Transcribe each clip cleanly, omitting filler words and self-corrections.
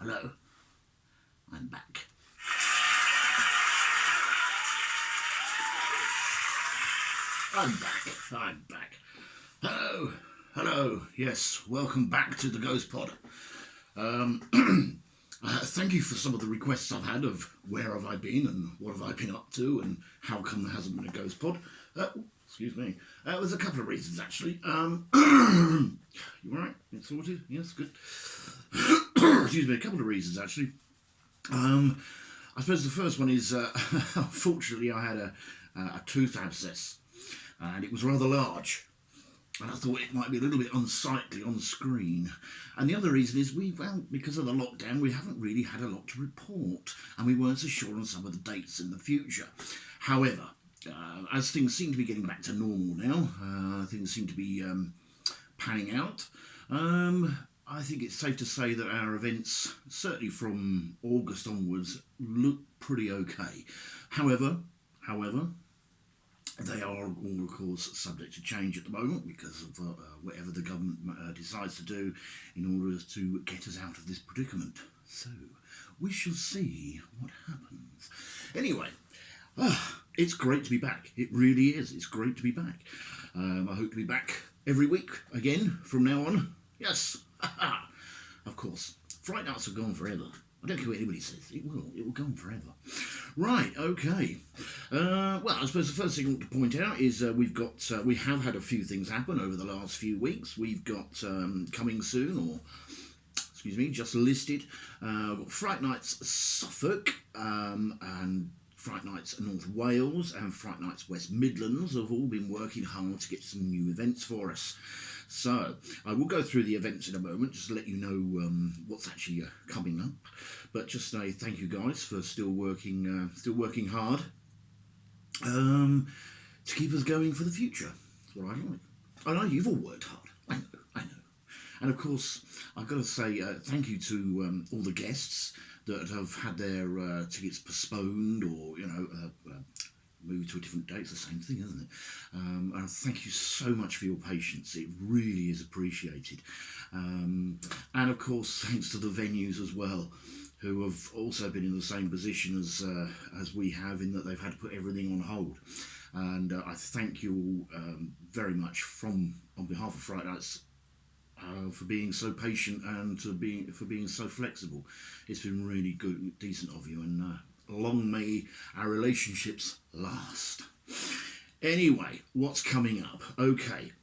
Hello. I'm back. I'm back. Hello. Yes, welcome back to the Ghost Pod. Thank you for some of the requests I've had of where have I been and what have I been up to and how come there hasn't been a Ghost Pod. Excuse me. There's a couple of reasons actually. You alright? It's sorted? Yes, good. Excuse me, a couple of reasons actually. I suppose the first one is, unfortunately I had a tooth abscess and it was rather large. And I thought it might be a little bit unsightly on screen. And the other reason is because of the lockdown, we haven't really had a lot to report. And we weren't so sure on some of the dates in the future. However, as things seem to be getting back to normal now, things seem to be panning out. I think it's safe to say that our events, certainly from August onwards, look pretty okay. However, they are all, of course, subject to change at the moment because of whatever the government decides to do in order to get us out of this predicament. So, we shall see what happens. Anyway, it's great to be back. It really is. It's great to be back. I hope to be back every week again from now on. Yes, of course. Fright Nights have gone forever. I don't care what anybody says. It will go on forever. Right, okay. Well, I suppose the first thing I want to point out is we have had a few things happen over the last few weeks. We've got coming soon, just listed. We've got Fright Nights Suffolk and Fright Nights North Wales and Fright Nights West Midlands have all been working hard to get some new events for us. So, I will go through the events in a moment, just to let you know what's actually coming up. But just say thank you guys for still working hard to keep us going for the future. That's what I like. I know you've all worked hard. I know. And of course, I've got to say thank you to all the guests that have had their tickets postponed or, moved to a different date. It's the same thing, isn't it? And thank you so much for your patience. It really is appreciated. And of course, thanks to the venues as well, who have also been in the same position as we have, in that they've had to put everything on hold. And I thank you all very much on behalf of Fright Nights for being so patient and for being so flexible. It's been really good, decent of you, and long may our relationships last. Anyway, what's coming up? Okay.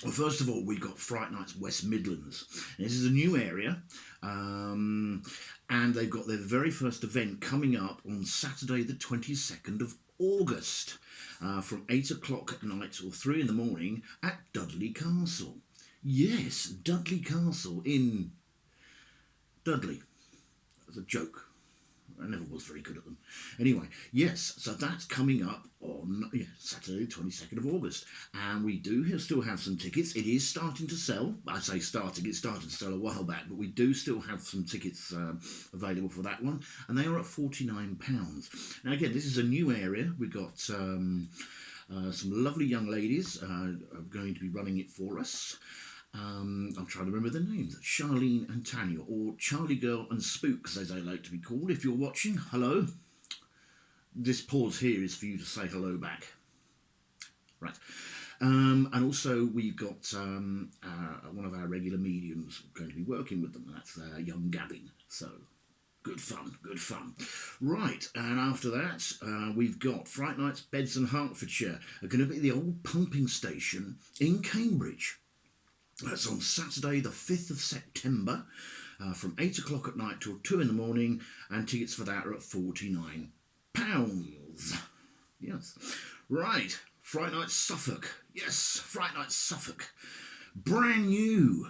Well, first of all, we've got Fright Nights West Midlands. This is a new area, and they've got their very first event coming up on Saturday the 22nd of August from 8 o'clock at night till 3 in the morning at Dudley Castle. Yes, Dudley Castle in Dudley. That's a joke. I never was very good at them. Anyway, yes, so that's coming up on Saturday, 22nd of August. And we do still have some tickets. It is starting to sell. I say starting, it started to sell a while back, but we do still have some tickets available for that one. And they are at £49. Now, again, this is a new area. We've got some lovely young ladies are going to be running it for us. I'm trying to remember their names. Charlene and Tanya, or Charlie Girl and Spooks, as they like to be called. If you're watching, hello. This pause here is for you to say hello back. Right. And also we've got one of our regular mediums going to be working with them. That's young Gavin. So, good fun. Right, and after that, we've got Fright Nights Beds and Hertfordshire are going to be at the old pumping station in Cambridge. That's on Saturday the 5th of September from 8 o'clock at night till 2 in the morning, and tickets for that are at £49. Yes. Right, Fright Nights Suffolk. Yes, Fright Nights Suffolk. Brand new.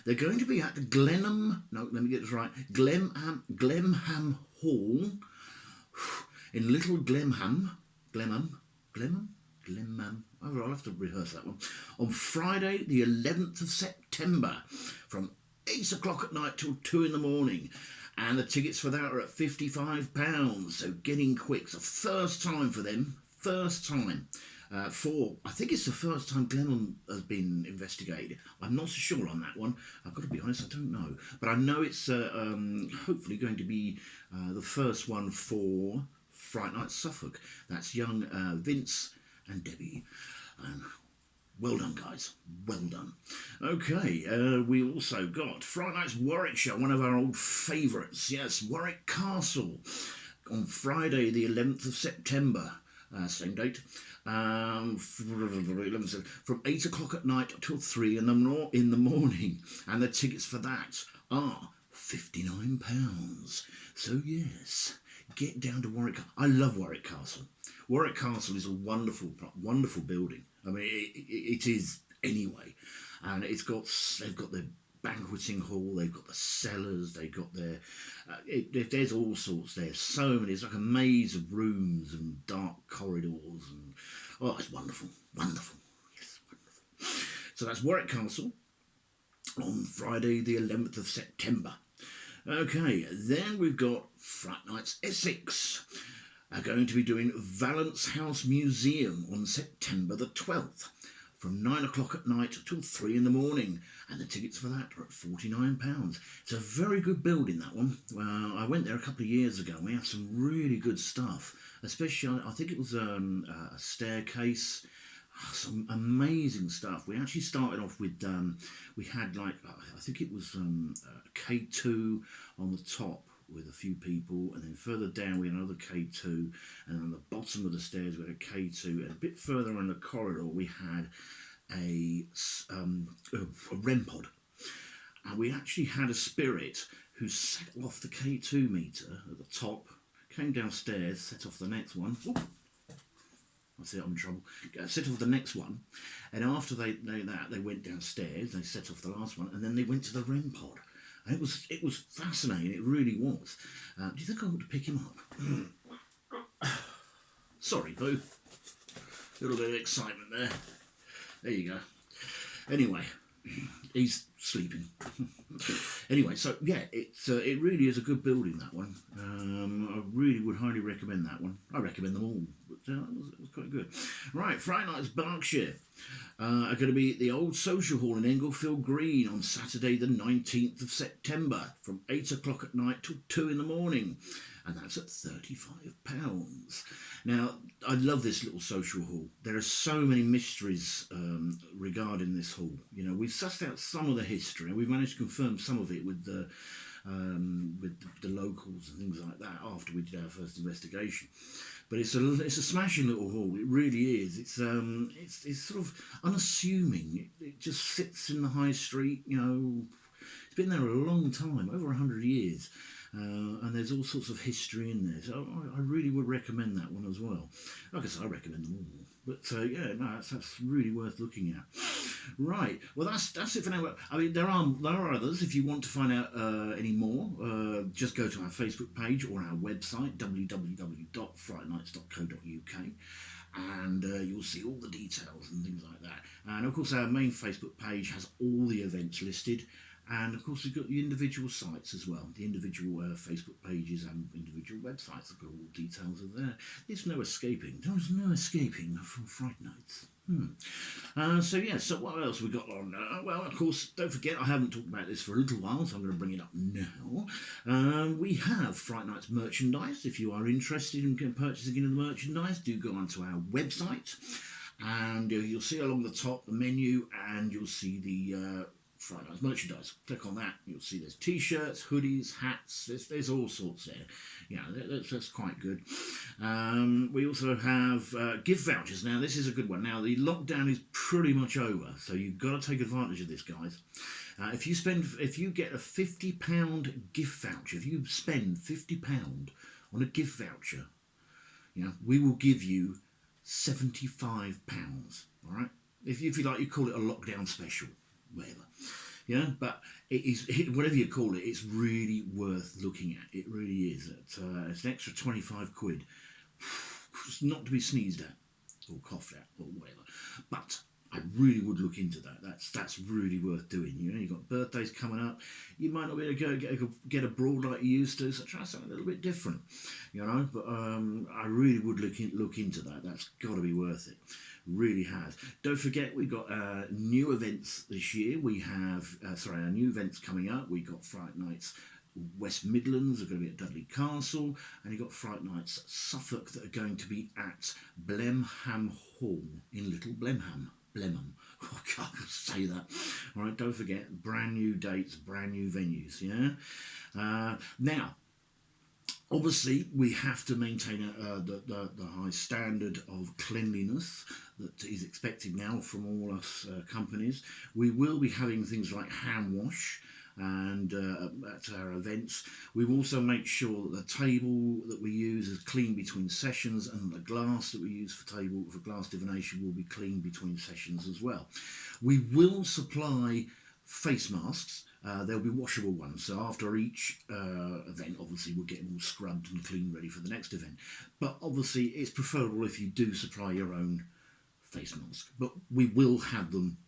They're going to be at the Glemhem Hall in Little Glemhem. I'll have to rehearse that one. On Friday, the 11th of September, from 8 o'clock at night till 2 in the morning. And the tickets for that are at £55. So get in quick. It's the first time for them. I think it's the first time Glemhem has been investigated. I'm not so sure on that one. I've got to be honest, I don't know. But I know it's hopefully going to be the first one for Fright Nights Suffolk. That's young Vince and Debbie. Well done, guys. Well done. Okay, we also got Fright Nights Warwickshire, one of our old favourites. Yes, Warwick Castle on Friday, the 11th of September. Same date. From 8 o'clock at night till 3 in the morning. And the tickets for that are £59. So, yes, get down to Warwick. I love Warwick Castle. Warwick Castle is a wonderful, wonderul building. I mean, it is anyway, and they've got their banqueting hall, they've got the cellars, they've got their. There's all sorts there. So many. It's like a maze of rooms and dark corridors, and it's wonderful, wonderful. Yes, wonderful. So that's Warwick Castle on Friday, the 11th of September. Okay, then we've got Fright Nights Essex. Are going to be doing Valence House Museum on September the 12th from 9 o'clock at night till 3 in the morning, and the tickets for that are at £49. It's a very good building, that one. I went there a couple of years ago and we had some really good stuff, especially I think it was a staircase. Some amazing stuff. We actually started off with we had I think it was K2 on the top with a few people, and then further down we had another K2, and on the bottom of the stairs we had a K2, and a bit further in the corridor we had a REM pod, and we actually had a spirit who set off the K2 meter at the top, came downstairs, set off the next one. Ooh, I see I'm in trouble. Set off the next one, and after they went downstairs, they set off the last one, and then they went to the REM pod. And it was fascinating, it really was. Do you think I ought to pick him up? Sorry, Boo. A little bit of excitement there. There you go. Anyway, he's sleeping. Anyway, so yeah, it really is a good building, that one. I really would highly recommend that one. I recommend them all, but it was quite good. Right, Fright Nights Berkshire are going to be at the Old Social Hall in Englefield Green on Saturday the 19th of September from 8 o'clock at night till 2 in the morning, and that's at £35. Now, I love this little social hall. There are so many mysteries regarding this hall. You know, we've sussed out some of the history, and we've managed to confirm some of it with the locals and things like that after we did our first investigation. But it's a smashing little hall. It really is. It's sort of unassuming. It just sits in the high street. You know, it's been there a long time, over 100 years. And there's all sorts of history in there, so I really would recommend that one as well. Like I said, I recommend them all, but yeah, no, that's really worth looking at. Right, well that's it for now. I mean, there are others. If you want to find out any more, just go to our Facebook page or our website www.frightnights.co.uk, and you'll see all the details and things like that. And of course, our main Facebook page has all the events listed. And of course we've got the individual sites as well, the individual Facebook pages and individual websites have got all the details of there. There's no escaping. There's no escaping from Fright Nights. So what else we got on? Well, of course, don't forget, I haven't talked about this for a little while, so I'm going to bring it up now. We have Fright Nights merchandise. If you are interested in purchasing any of the merchandise, do go onto our website, and you'll see along the top the menu, and you'll see the Fright Nights merchandise. Click on that, you'll see there's t-shirts, hoodies, hats, there's all sorts there. Yeah, that's quite good. We also have gift vouchers. Now, this is a good one. Now, the lockdown is pretty much over, so you've got to take advantage of this, guys. If you get a £50 gift voucher, if you spend £50 on a gift voucher, you know, we will give you £75. All right? If you like, you call it a lockdown special. Whatever, yeah, but whatever you call it, it's really worth looking at. It really is. It's an extra 25 quid. It's not to be sneezed at or coughed at or whatever. But I really would look into that. That's really worth doing. You know, you've got birthdays coming up. You might not be able to get abroad like you used to, so try something a little bit different. You know, but I really would look into that. That's got to be worth it. Really has. Don't forget, we've got new events this year. We have our new events coming up. We've got Fright Nights West Midlands are going to be at Dudley Castle, and you've got Fright Nights Suffolk that are going to be at Glemhem Hall in Little Glemhem. Oh, I can't say that. All right, don't forget, brand new dates, brand new venues. Yeah. Now, obviously, we have to maintain the high standard of cleanliness that is expected now from all us companies. We will be having things like hand wash, and at our events we will also make sure that the table that we use is clean between sessions, and the glass that we use for glass divination will be clean between sessions as well. We will supply face masks. There'll be washable ones, so after each event obviously we'll get them all scrubbed and clean ready for the next event, but obviously it's preferable if you do supply your own face mask, but we will have them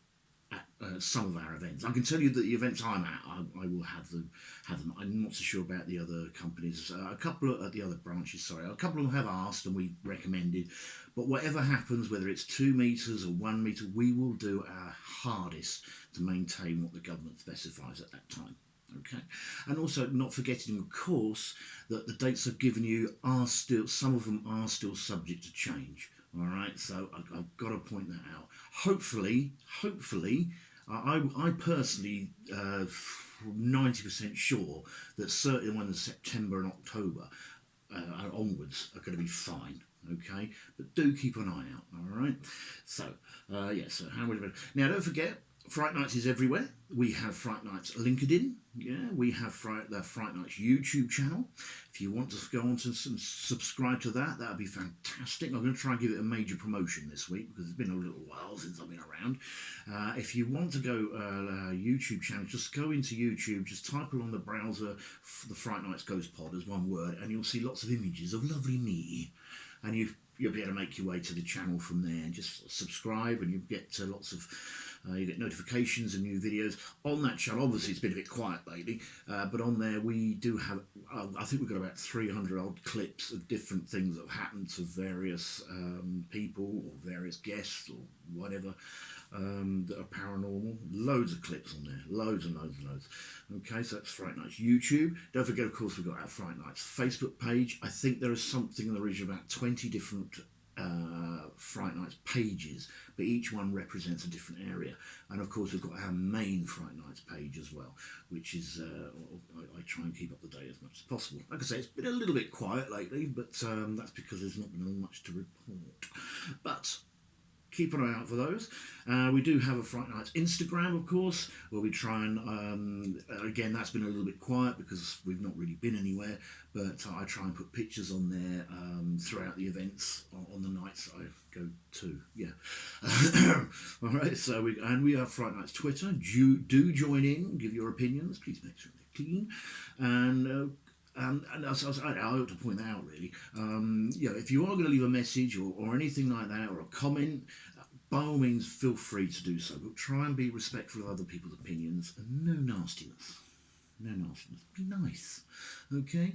at some of our events. I can tell you that the events I'm at, I will have them. I'm not so sure about the other companies. A couple of the other branches, a couple of them have asked and we recommended. But whatever happens, whether it's 2 metres or 1 metre, we will do our hardest to maintain what the government specifies at that time. Okay, and also not forgetting, of course, that the dates I've given you are still, some of them are still subject to change. All right, so I've got to point that out. Hopefully, I personally 90% sure that certainly when the September and October onwards are going to be fine. Okay, but do keep an eye out. All right. So so how would it be? Now, don't forget, Fright Nights is everywhere. We have Fright Nights LinkedIn. Yeah, we have the Fright Nights YouTube channel. If you want to go on to subscribe to that, that would be fantastic. I'm going to try and give it a major promotion this week because it's been a little while since I've been around. If you want to go YouTube channel, just go into YouTube, just type along the browser the Fright Nights Ghost Pod as one word, and you'll see lots of images of lovely me. And you'll be able to make your way to the channel from there and just subscribe, and you'll get lots of you get notifications and new videos on that channel. Obviously it's been a bit quiet lately, but on there we do have I think we've got about 300 odd clips of different things that have happened to various people or various guests or whatever that are paranormal. Loads of clips on there, loads and loads and loads. Okay, so that's Fright Nights YouTube. Don't forget, of course, we've got our Fright Nights Facebook page. I think there is something in the region of about 20 different Fright Nights pages, but each one represents a different area. And of course we've got our main Fright Nights page as well, which is I try and keep up to date as much as possible. Like I say, it's been a little bit quiet lately, but that's because there's not been much to report. But keep an eye out for those. We do have a Fright Nights Instagram, of course, where we try and, again, that's been a little bit quiet because we've not really been anywhere, but I try and put pictures on there throughout the events on the nights I go to. Yeah. All right, so we have Fright Nights Twitter. Do join in, give your opinions. Please make sure they're clean. And I ought to point that out, really. If you are going to leave a message or anything like that, or a comment, by all means, feel free to do so. But try and be respectful of other people's opinions, and no nastiness. No nastiness. Be nice, okay?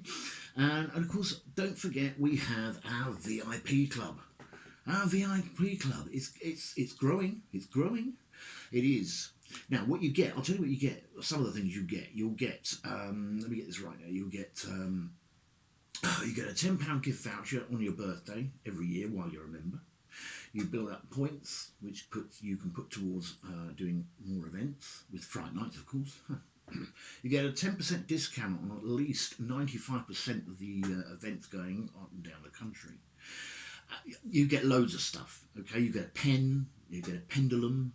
And of course, don't forget we have our VIP club. Our VIP club it's growing. It's growing. It is. Now, what you get, I'll tell you what you get. Some of the things you get. You'll get, let me get this right now. You'll get, you get a £10 gift voucher on your birthday every year while you're a member. You build up points, which you can put towards doing more events, with Fright Nights, of course. You get a 10% discount on at least 95% of the events going on and down the country. You get loads of stuff, okay? You get a pen, you get a pendulum.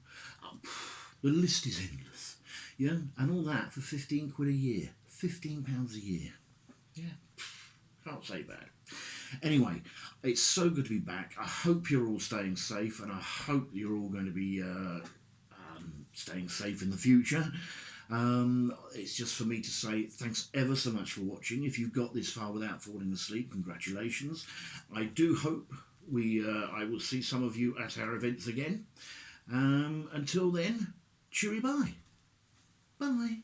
The list is endless, yeah, and all that for £15 a year, £15 a year. Yeah, can't say bad. Anyway, it's so good to be back. I hope you're all staying safe, and I hope you're all going to be staying safe in the future. It's just for me to say thanks ever so much for watching. If you've got this far without falling asleep, congratulations. I do hope I will see some of you at our events again. Until then, cheery bye. Bye.